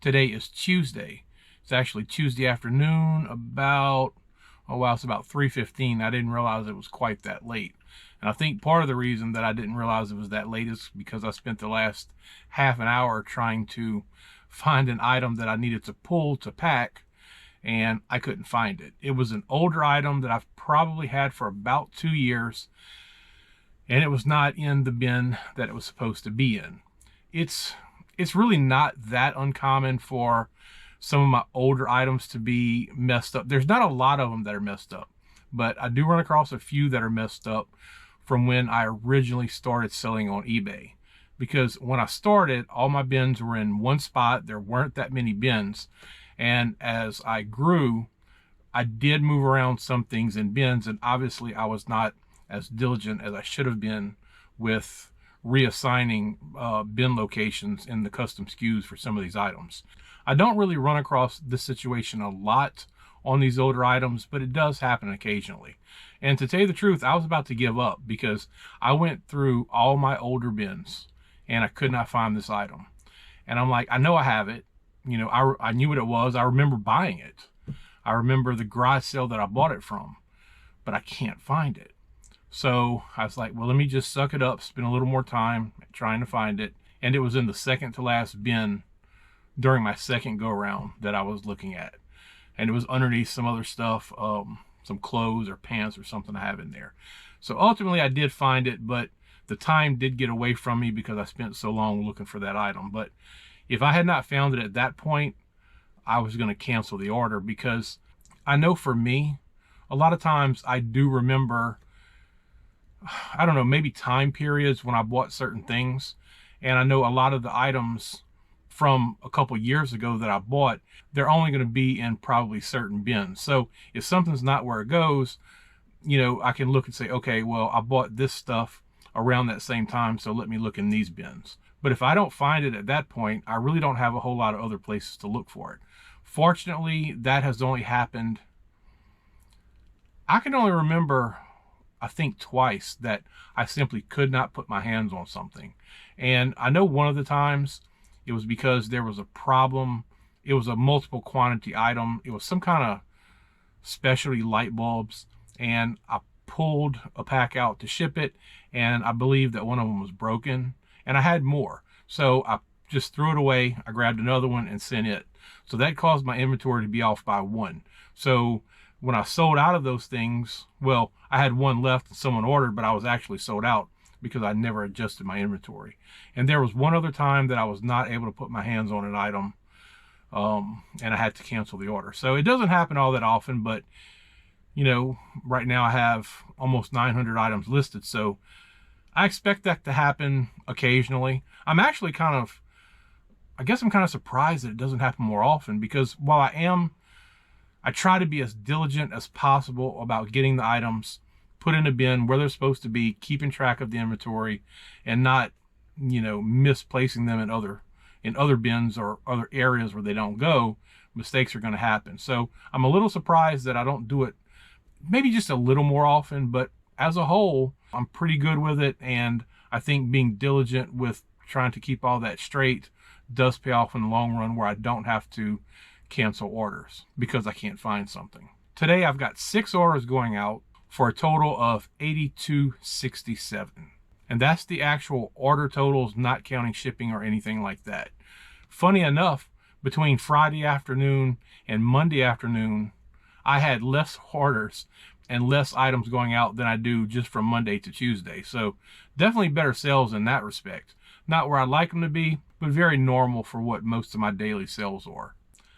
Today is Tuesday. It's actually Tuesday afternoon, about, oh wow, it's about 3:15. I didn't realize it was quite that late. And I think part of the reason that I didn't realize it was that late is because I spent the last half an hour trying to find an item that I needed to pull to pack, and I couldn't find it. It was an older item that I've probably had for about 2 years, and it was not in the bin that it was supposed to be in. It's really not that uncommon for some of my older items to be messed up. There's not a lot of them that are messed up, but I do run across a few that are messed up from when I originally started selling on eBay. Because when I started, all my bins were in one spot. There weren't that many bins. And as I grew, I did move around some things in bins, and obviously I was not as diligent as I should have been with reassigning bin locations in the custom SKUs for some of these items. I don't really run across this situation a lot on these older items, but it does happen occasionally. And to tell you the truth, I was about to give up because I went through all my older bins and I could not find this item. And I'm like, I know I have it. You know, I knew what it was. I remember buying it. I remember the garage sale that I bought it from, but I can't find it. So I was like, well, let me just suck it up, spend a little more time trying to find it. And it was in the second to last bin during my second go around that I was looking at. And it was underneath some other stuff, some clothes or pants or something I have in there. So ultimately I did find it, but the time did get away from me because I spent so long looking for that item. But if I had not found it at that point, I was going to cancel the order, because I know for me, a lot of times I do remember, I don't know, maybe time periods when I bought certain things. And I know a lot of the items from a couple years ago that I bought, they're only going to be in probably certain bins. So if something's not where it goes, you know, I can look and say, okay, well, I bought this stuff around that same time, so let me look in these bins. But if I don't find it at that point, I really don't have a whole lot of other places to look for it. Fortunately, that has only happened, I can only remember, I think twice, that I simply could not put my hands on something. And I know one of the times it was because there was a problem. It was a multiple quantity item. It was some kind of specialty light bulbs, and I pulled a pack out to ship it, and I believe that one of them was broken, and I had more. So I just threw it away. I grabbed another one and sent it. So that caused my inventory to be off by one. So when I sold out of those things, well, I had one left and someone ordered, but I was actually sold out because I never adjusted my inventory. And there was one other time that I was not able to put my hands on an item, and I had to cancel the order. So it doesn't happen all that often, but you know, right now I have almost 900 items listed, so I expect that to happen occasionally. I'm actually I guess I'm kind of surprised that it doesn't happen more often, because while I try to be as diligent as possible about getting the items put in a bin where they're supposed to be, keeping track of the inventory, and not, you know, misplacing them in other bins or other areas where they don't go. Mistakes are going to happen. So I'm a little surprised that I don't do it maybe just a little more often, but as a whole, I'm pretty good with it. And I think being diligent with trying to keep all that straight does pay off in the long run, where I don't have to cancel orders because I can't find something. Today I've got 6 orders going out for a total of $82.67. And that's the actual order totals, not counting shipping or anything like that. Funny enough, between Friday afternoon and Monday afternoon, I had less orders and less items going out than I do just from Monday to Tuesday. So definitely better sales in that respect. Not where I'd like them to be, but very normal for what most of my daily sales are.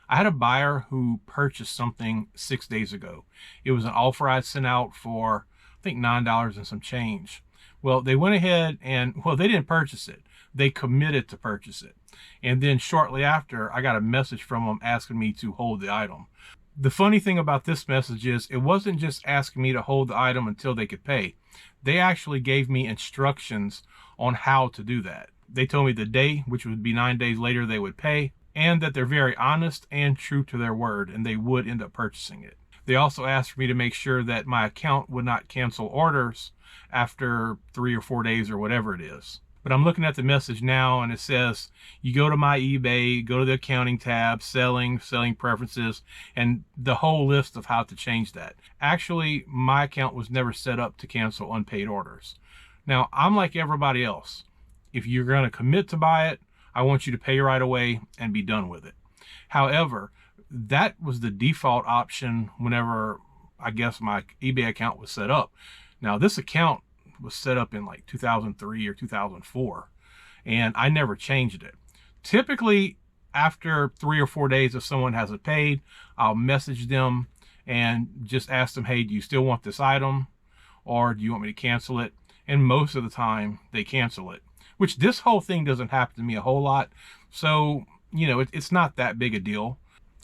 I had a buyer who purchased something 6 days ago. It was an offer I sent out for, I think, $9 and some change. Well, they went ahead and, well, they didn't purchase it. They committed to purchase it. And then shortly after, I got a message from them asking me to hold the item. The funny thing about this message is it wasn't just asking me to hold the item until they could pay. They actually gave me instructions on how to do that. They told me the day, which would be 9 days later, they would pay, and that they're very honest and true to their word, and they would end up purchasing it. They also asked for me to make sure that my account would not cancel orders after 3 or 4 days or whatever it is. But I'm looking at the message now and it says, you go to my eBay, go to the accounting tab, selling preferences, and the whole list of how to change that. Actually, my account was never set up to cancel unpaid orders. Now, I'm like everybody else. If you're going to commit to buy it, I want you to pay right away and be done with it. However, that was the default option whenever I guess my eBay account was set up. Now, this account was set up in like 2003 or 2004, and I never changed it. Typically, after 3 or 4 days, if someone hasn't paid, I'll message them and just ask them, hey, do you still want this item, or do you want me to cancel it? And most of the time they cancel it, which this whole thing doesn't happen to me a whole lot, so you know, it's not that big a deal.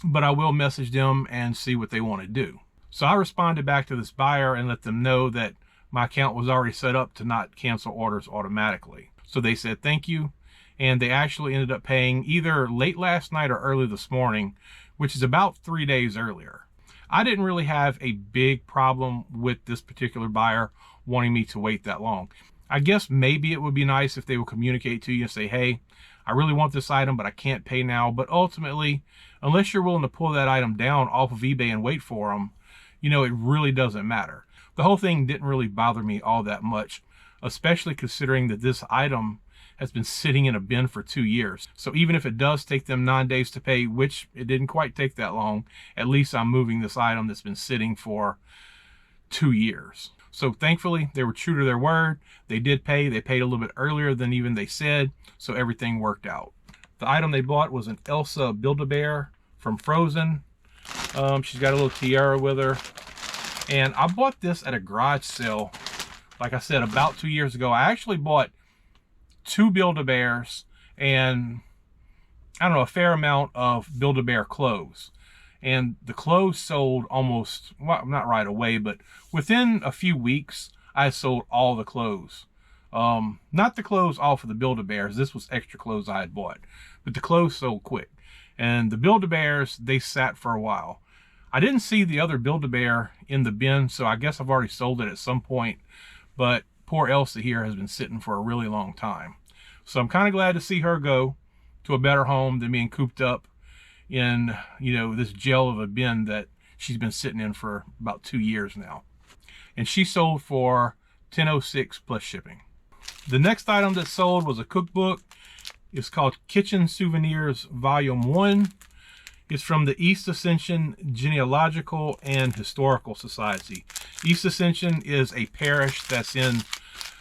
But I will message them and see what they want to do. So I responded back to this buyer and let them know that my account was already set up to not cancel orders automatically. So they said thank you, and they actually ended up paying either late last night or early this morning, which is about 3 days earlier. I didn't really have a big problem with this particular buyer wanting me to wait that long. I guess maybe it would be nice if they would communicate to you and say, hey, I really want this item, but I can't pay now. But ultimately, unless you're willing to pull that item down off of eBay and wait for them, you know, it really doesn't matter. The whole thing didn't really bother me all that much, especially considering that this item has been sitting in a bin for 2 years. So even if it does take them 9 days to pay, which it didn't quite take that long, at least I'm moving this item that's been sitting for 2 years. So thankfully, they were true to their word. They did pay. They paid a little bit earlier than even they said, so everything worked out. The item they bought was an Elsa Build-A-Bear from Frozen. She's got a little tiara with her. And I bought this at a garage sale, like I said, about 2 years ago. I actually bought 2 Build-A-Bears and, I don't know, a fair amount of Build-A-Bear clothes. And the clothes sold almost, well, not right away, but within a few weeks, I sold all the clothes. Not the clothes off of the Build-A-Bears. This was extra clothes I had bought. But the clothes sold quick. And the Build-A-Bears, they sat for a while. I didn't see the other Build-A-Bear in the bin, so I guess I've already sold it at some point. But poor Elsa here has been sitting for a really long time. So I'm kind of glad to see her go to a better home than being cooped up in, you know, this gel of a bin that she's been sitting in for about 2 years now. And she sold for $10.06 plus shipping. The next item that sold was a cookbook. It's called Kitchen Souvenirs Volume 1. It's from the East Ascension Genealogical and Historical Society. East Ascension is a parish that's in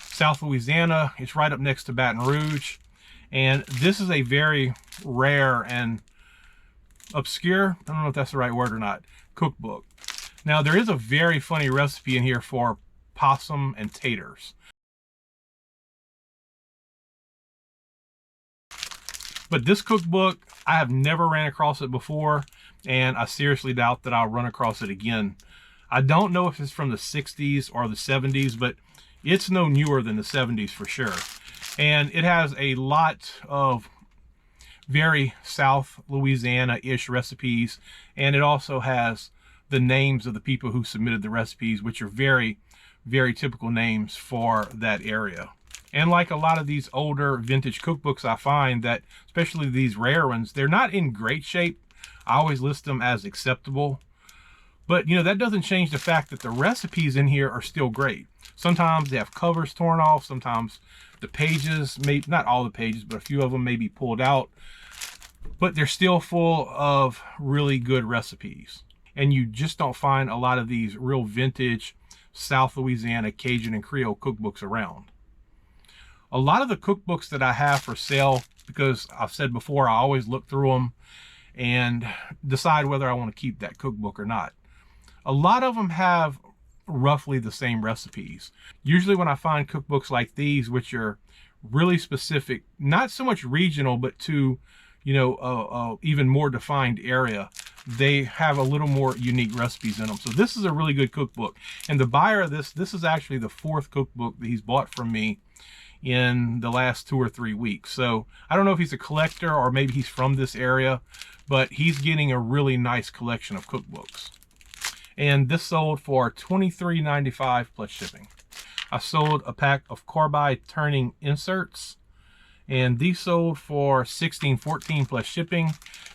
South Louisiana. It's right up next to Baton Rouge. And this is a very rare and obscure, I don't know if that's the right word or not, cookbook. Now, there is a very funny recipe in here for possum and taters. But this cookbook, I have never ran across it before, and I seriously doubt that I'll run across it again. I don't know if it's from the 60s or the 70s, but it's no newer than the 70s for sure. And it has a lot of very South Louisiana-ish recipes, and it also has the names of the people who submitted the recipes, which are very, very typical names for that area. And like a lot of these older vintage cookbooks, I find that, especially these rare ones, they're not in great shape. I always list them as acceptable. But, you know, that doesn't change the fact that the recipes in here are still great. Sometimes they have covers torn off. Sometimes the pages, not all the pages, but a few of them may be pulled out. But they're still full of really good recipes. And you just don't find a lot of these real vintage South Louisiana Cajun and Creole cookbooks around. A lot of the cookbooks that I have for sale, because I've said before, I always look through them and decide whether I want to keep that cookbook or not. A lot of them have roughly the same recipes. Usually when I find cookbooks like these, which are really specific, not so much regional, but to, you know, even more defined area, they have a little more unique recipes in them. So this is a really good cookbook. And the buyer of this is actually the 4th cookbook that he's bought from me in the last 2 or 3 weeks. So I don't know if he's a collector or maybe he's from this area, but he's getting a really nice collection of cookbooks. And this sold for $23.95 plus shipping. I sold a pack of carbide turning inserts. and these sold for $16.14 plus shipping.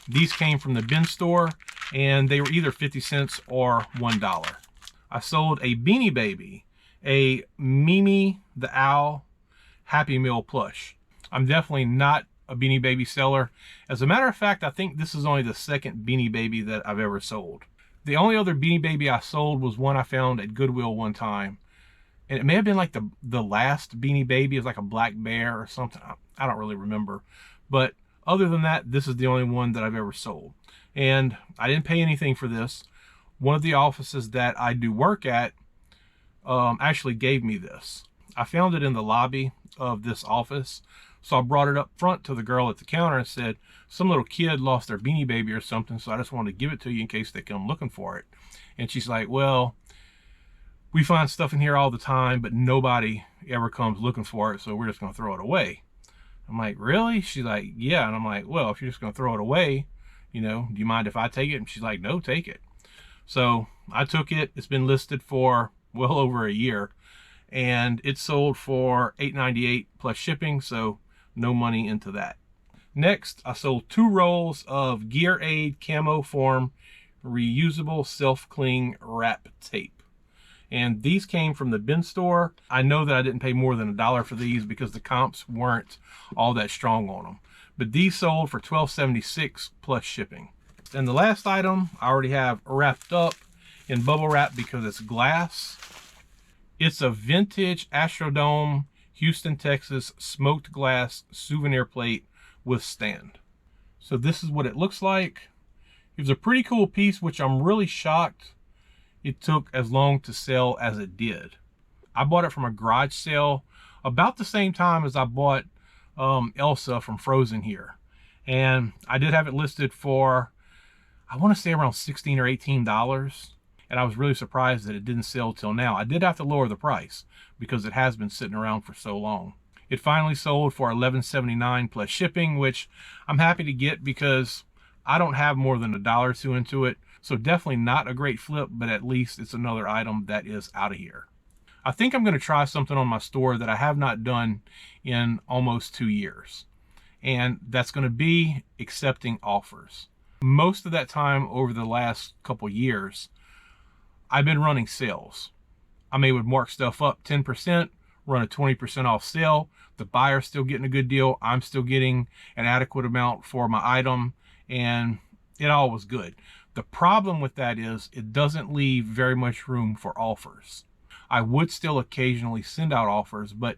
These came from the bin store, and they were either 50 cents or $1. I sold a Beanie Baby, a Mimi the Owl Happy Meal plush. I'm definitely not a Beanie Baby seller. As a matter of fact, I think this is only the second Beanie Baby that I've ever sold. The only other Beanie Baby I sold was one I found at Goodwill one time. And it may have been like the last Beanie Baby. It was like a black bear or something. I don't really remember. But other than that, this is the only one that I've ever sold. And I didn't pay anything for this. One of the offices that I do work at actually gave me this. I found it in the lobby of this office. So I brought it up front to the girl at the counter and said, some little kid lost their Beanie Baby or something, so I just wanted to give it to you in case they come looking for it. And she's like, well, we find stuff in here all the time, but nobody ever comes looking for it, so we're just going to throw it away. I'm like, really? She's like, yeah. And I'm like, well, if you're just going to throw it away, you know, do you mind if I take it? And she's like, no, take it. So I took it. It's been listed for well over a year, and it sold for $8.98 plus shipping, so no money into that. Next, I sold 2 rolls of Gear Aid Camo Form reusable self-cling wrap tape. And these came from the bin store. I know that I didn't pay more than $1 for these because the comps weren't all that strong on them. But these sold for $12.76 plus shipping. And the last item I already have wrapped up in bubble wrap because it's glass. It's a vintage Astrodome Houston, Texas smoked glass souvenir plate with stand. So this is what it looks like. It was a pretty cool piece, which I'm really shocked it took as long to sell as it did. I bought it from a garage sale about the same time as I bought Elsa from Frozen here. And I did have it listed for, I want to say around $16 or $18. And I was really surprised that it didn't sell till now. I did have to lower the price because it has been sitting around for so long. It finally sold for $11.79 plus shipping, which I'm happy to get because I don't have more than $1 or $2 into it. So definitely not a great flip, but at least it's another item that is out of here. I think I'm going to try something on my store that I have not done in almost 2 years. And that's going to be accepting offers. Most of that time over the last couple years, I've been running sales. I'm able to mark stuff up 10%, run a 20% off sale. The buyer's still getting a good deal. I'm still getting an adequate amount for my item, and it all was good. The problem with that is it doesn't leave very much room for offers. I would still occasionally send out offers, but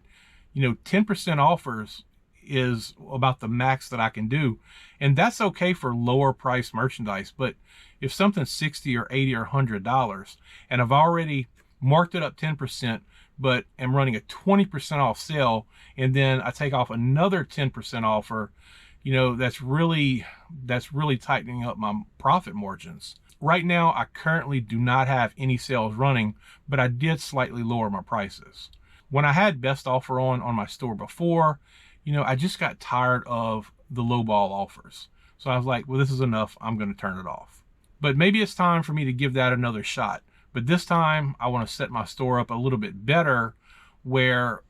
10% offers is about the max that I can do. And that's okay for lower price merchandise. But if something's $60 or $80 or $100 and I've already marked it up 10%, but am running a 20% off sale, and then I take off another 10% offer, that's really tightening up my profit margins. Right now, I currently do not have any sales running, but I did slightly lower my prices. When I had best offer on my store before, I just got tired of the lowball offers. So I was like, well, this is enough. I'm going to turn it off. But maybe it's time for me to give that another shot. But this time I want to set my store up a little bit better where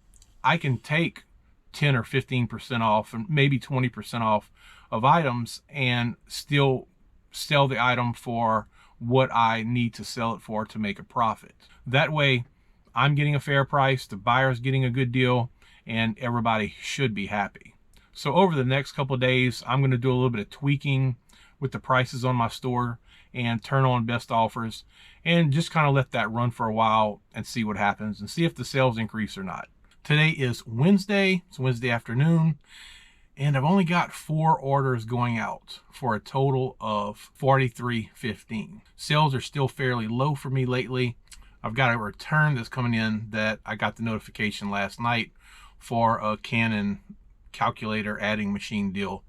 I can take 10 or 15% off and maybe 20% off of items and still sell the item for what I need to sell it for to make a profit. That way I'm getting a fair price, the buyer's getting a good deal, and everybody should be happy. So over the next couple of days, I'm going to do a little bit of tweaking with the prices on my store and turn on best offers and just kind of let that run for a while and see what happens and see if the sales increase or not. Today is Wednesday. It's Wednesday afternoon, and I've only got 4 orders going out for a total of $43.15. Sales are still fairly low for me lately. I've got a return that's coming in that I got the notification last night for a Canon calculator adding machine deal.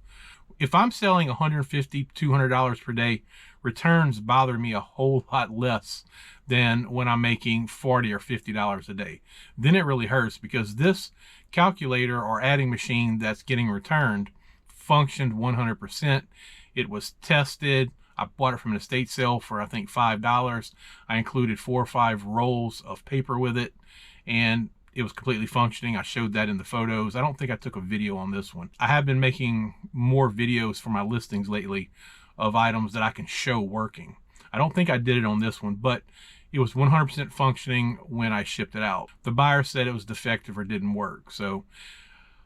If I'm selling $150, $200 per day, returns bother me a whole lot less than when I'm making $40 or $50 a day. Then it really hurts because this calculator or adding machine that's getting returned functioned 100%. It was tested. I bought it from an estate sale for I think $5. I included 4 or 5 rolls of paper with it, and it was completely functioning. I showed that in the photos. I don't think I took a video on this one. I have been making more videos for my listings lately of items that I can show working. I don't think I did it on this one, but it was 100% functioning when I shipped it out. The buyer said it was defective or didn't work. So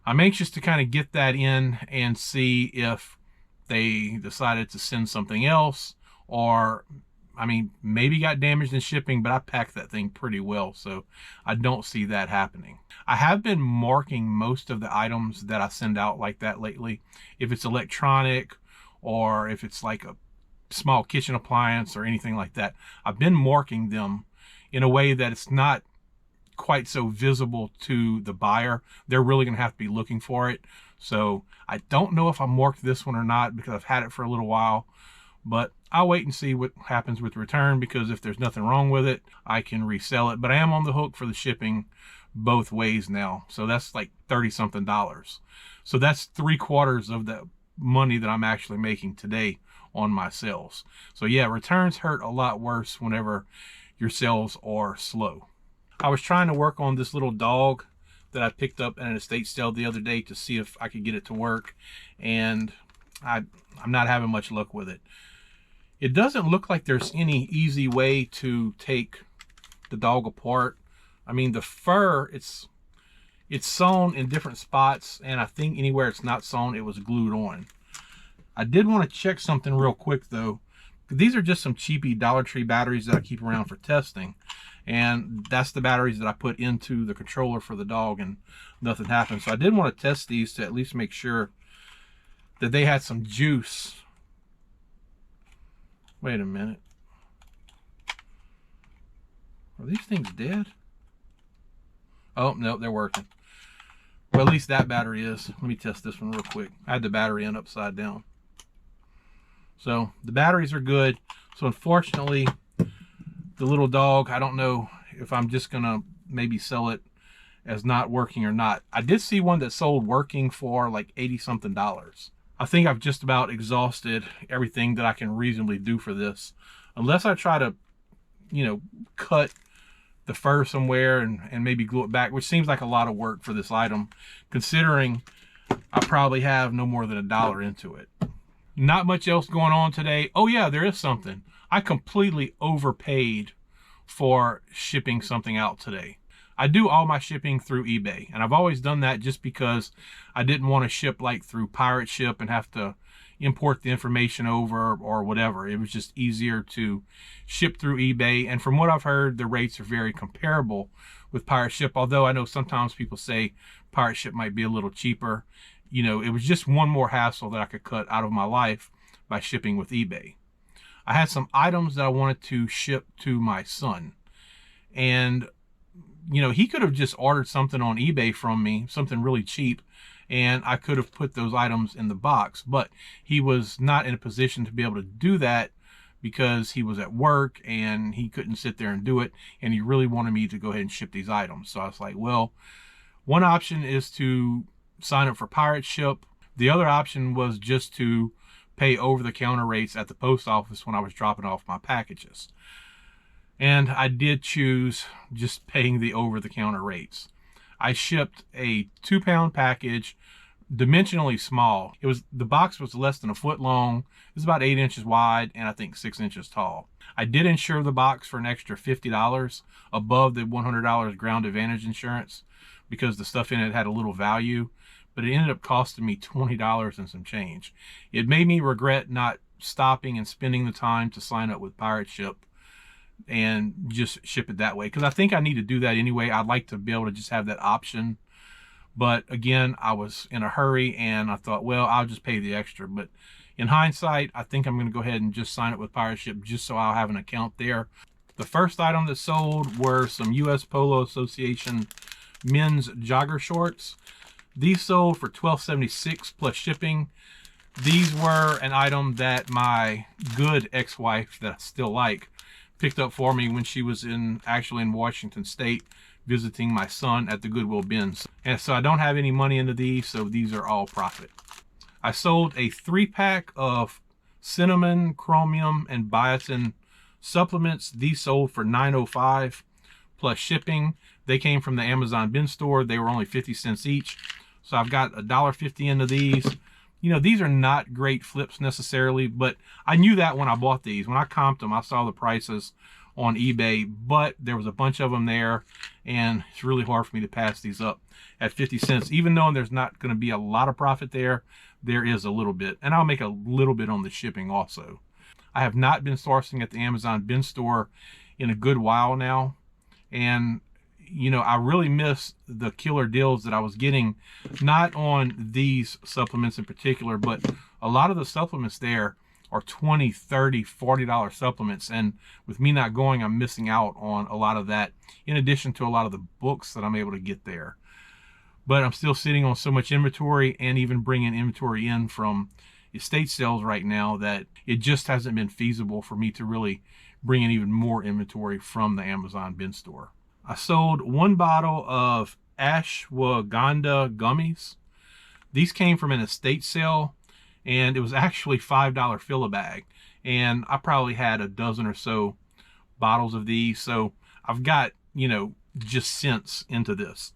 I'm anxious to kind of get that in and see if they decided to send something else, or I mean, maybe got damaged in shipping, but I packed that thing pretty well, so I don't see that happening. I have been marking most of the items that I send out like that lately. If it's electronic, or if it's like a small kitchen appliance or anything like that, I've been marking them in a way that it's not quite so visible to the buyer. They're really gonna have to be looking for it. So I don't know if I marked this one or not, because I've had it for a little while, but I'll wait and see what happens with return, because if there's nothing wrong with it, I can resell it. But I am on the hook for the shipping both ways now. So that's like $30 something. So that's 3/4 of the money that I'm actually making today on my sales. So yeah, returns hurt a lot worse whenever your sales are slow. I was trying to work on this little dog that I picked up at an estate sale the other day to see if I could get it to work, and I'm not having much luck with it. It doesn't look like there's any easy way to take the dog apart. I mean, the fur, it's sewn in different spots, and I think anywhere it's not sewn, it was glued on. I did want to check something real quick though. These are just some cheapy Dollar Tree batteries that I keep around for testing, and that's the batteries that I put into the controller for the dog, and nothing happened. So I did want to test these to at least make sure that they had some juice. Wait a minute. Are these things dead? Oh, no, they're working. Well, at least that battery is. Let me test this one real quick. I had the battery in upside down. So the batteries are good. So unfortunately, the little dog, I don't know if I'm just gonna maybe sell it as not working or not. I did see one that sold working for like $80 something. I think I've just about exhausted everything that I can reasonably do for this, unless I try to, you know, cut the fur somewhere and maybe glue it back, which seems like a lot of work for this item, considering I probably have no more than $1 into it. Not much else going on today. Oh yeah, there is something. I completely overpaid for shipping something out today. I do all my shipping through eBay, and I've always done that just because I didn't want to ship like through Pirate Ship and have to import the information over or whatever. It was just easier to ship through eBay, and from what I've heard, the rates are very comparable with Pirate Ship, although I know sometimes people say Pirate Ship might be a little cheaper. You know, it was just one more hassle that I could cut out of my life by shipping with eBay. I had some items that I wanted to ship to my son, and you know, he could have just ordered something on eBay from me, something really cheap, and I could have put those items in the box, but he was not in a position to be able to do that because he was at work and he couldn't sit there and do it, and he really wanted me to go ahead and ship these items. So I was like, well, one option is to sign up for Pirate Ship. The other option was just to pay over-the-counter rates at the post office when I was dropping off my packages. And I did choose just paying the over-the-counter rates. I shipped a 2-pound package, dimensionally small. The box was less than a foot long. It was about 8 inches wide and I think 6 inches tall. I did insure the box for an extra $50 above the $100 Ground Advantage insurance because the stuff in it had a little value, but it ended up costing me $20 and some change. It made me regret not stopping and spending the time to sign up with Pirate Ship and just ship it that way, because I think I need to do that anyway. I'd like to be able to just have that option, but again, I was in a hurry and I thought, well, I'll just pay the extra. But in hindsight, I think I'm going to go ahead and just sign up with Pirate Ship just so I'll have an account there. The first item that sold were some US Polo Association men's jogger shorts. These sold for $12.76 plus shipping. These were an item that my good ex-wife that I still like picked up for me when she was actually in Washington State visiting my son at the Goodwill bins. And so I don't have any money into these, so these are all profit. I sold a 3-pack of cinnamon, chromium, and biotin supplements. These sold for $9.05 plus shipping. They came from the Amazon bin store. They were only 50 cents each. So I've got $1.50 into these. You know, these are not great flips necessarily, but I knew that when I bought these. When I comped them, I saw the prices on eBay, but there was a bunch of them there, and it's really hard for me to pass these up at 50 cents. Even though there's not going to be a lot of profit there, there is a little bit, and I'll make a little bit on the shipping also. I have not been sourcing at the Amazon bin store in a good while now, and you know, I really miss the killer deals that I was getting, not on these supplements in particular, but a lot of the supplements there are $20, $30, $40 supplements, and with me not going, I'm missing out on a lot of that, in addition to a lot of the books that I'm able to get there. But I'm still sitting on so much inventory, and even bringing inventory in from estate sales right now, that it just hasn't been feasible for me to really bring in even more inventory from the Amazon bin store. I sold one bottle of ashwagandha gummies. These came from an estate sale, and it was actually $5 fill-a-bag. And I probably had a dozen or so bottles of these. So I've got, you know, just cents into this.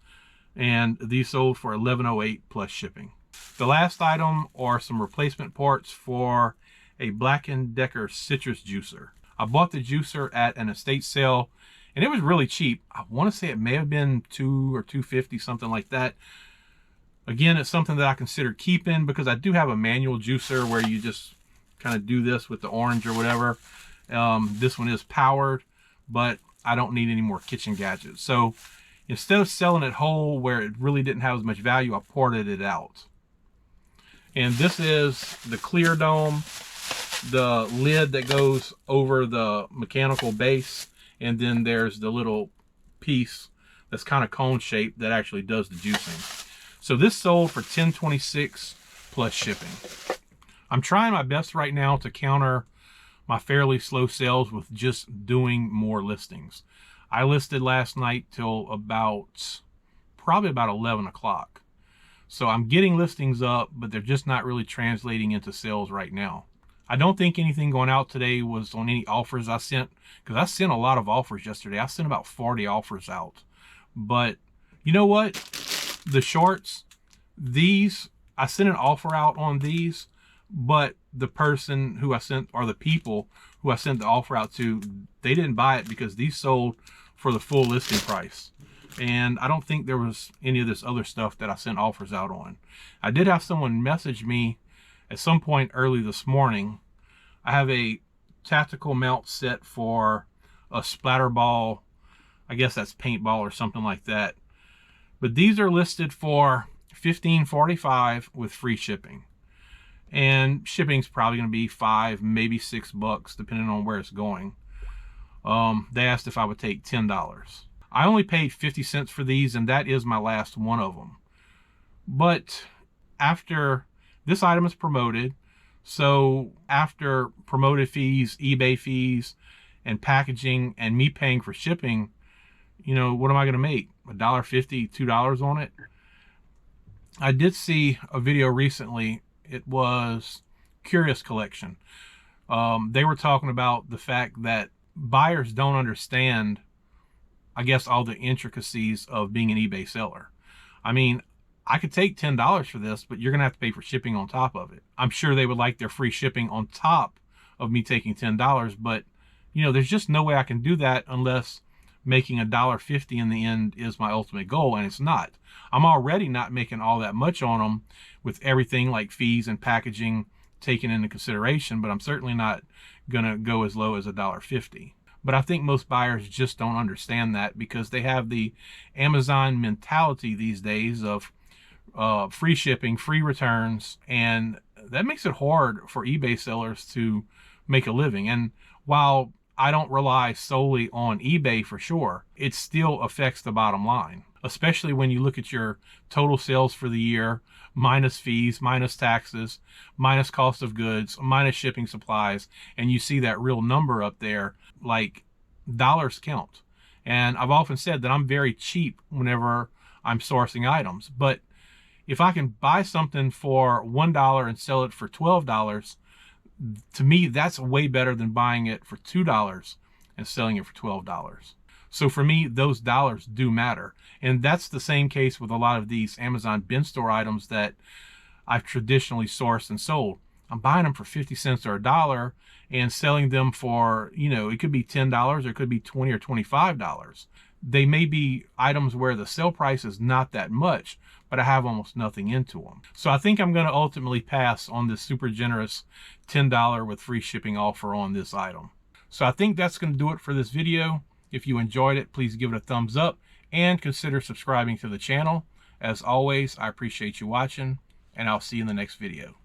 And these sold for $11.08 plus shipping. The last item are some replacement parts for a Black & Decker citrus juicer. I bought the juicer at an estate sale, and it was really cheap. I want to say it may have been $2 or $2.50, something like that. Again, it's something that I consider keeping, because I do have a manual juicer where you just kind of do this with the orange or whatever. This one is powered, but I don't need any more kitchen gadgets. So instead of selling it whole where it really didn't have as much value, I ported it out. And this is the clear dome, the lid that goes over the mechanical base, and then there's the little piece that's kind of cone shaped that actually does the juicing. So this sold for $10.26 plus shipping. I'm trying my best right now to counter my fairly slow sales with just doing more listings. I listed last night till probably about 11 o'clock. So I'm getting listings up, but they're just not really translating into sales right now. I don't think anything going out today was on any offers I sent, because I sent a lot of offers yesterday. I sent about 40 offers out. But you know what? The shorts, these, I sent an offer out on these, but the person who I sent, or the people who I sent the offer out to, they didn't buy it because these sold for the full listing price. And I don't think there was any of this other stuff that I sent offers out on. I did have someone message me at some point early this morning. I have a tactical mount set for a splatter ball. I guess that's paintball or something like that. But these are listed for $15.45 with free shipping. And shipping's probably going to be $5, maybe $6, depending on where it's going. They asked if I would take $10. I only paid 50 cents for these, and that is my last one of them. But after this item is promoted, so after promoted fees, eBay fees, and packaging, and me paying for shipping, you know, what am I going to make? $1.50, $2 on it? I did see a video recently. It was Curious Collection. They were talking about the fact that buyers don't understand, I guess, all the intricacies of being an eBay seller. I mean, I could take $10 for this, but you're going to have to pay for shipping on top of it. I'm sure they would like their free shipping on top of me taking $10, but, you know, there's just no way I can do that unless making $1.50 in the end is my ultimate goal, and it's not. I'm already not making all that much on them with everything like fees and packaging taken into consideration, but I'm certainly not going to go as low as $1.50. But I think most buyers just don't understand that, because they have the Amazon mentality these days of free shipping, free returns, and that makes it hard for eBay sellers to make a living. And while I don't rely solely on eBay for sure, it still affects the bottom line, especially when you look at your total sales for the year, minus fees, minus taxes, minus cost of goods, minus shipping supplies, and you see that real number up there. Like, dollars count. And I've often said that I'm very cheap whenever I'm sourcing items, but if I can buy something for $1 and sell it for $12, to me, that's way better than buying it for $2 and selling it for $12. So for me, those dollars do matter. And that's the same case with a lot of these Amazon bin store items that I've traditionally sourced and sold. I'm buying them for 50 cents or $1 and selling them for, it could be $10 or it could be $20 or $25. They may be items where the sale price is not that much, but I have almost nothing into them. So I think I'm going to ultimately pass on this super generous $10 with free shipping offer on this item. So I think that's going to do it for this video. If you enjoyed it, please give it a thumbs up and consider subscribing to the channel. As always, I appreciate you watching, and I'll see you in the next video.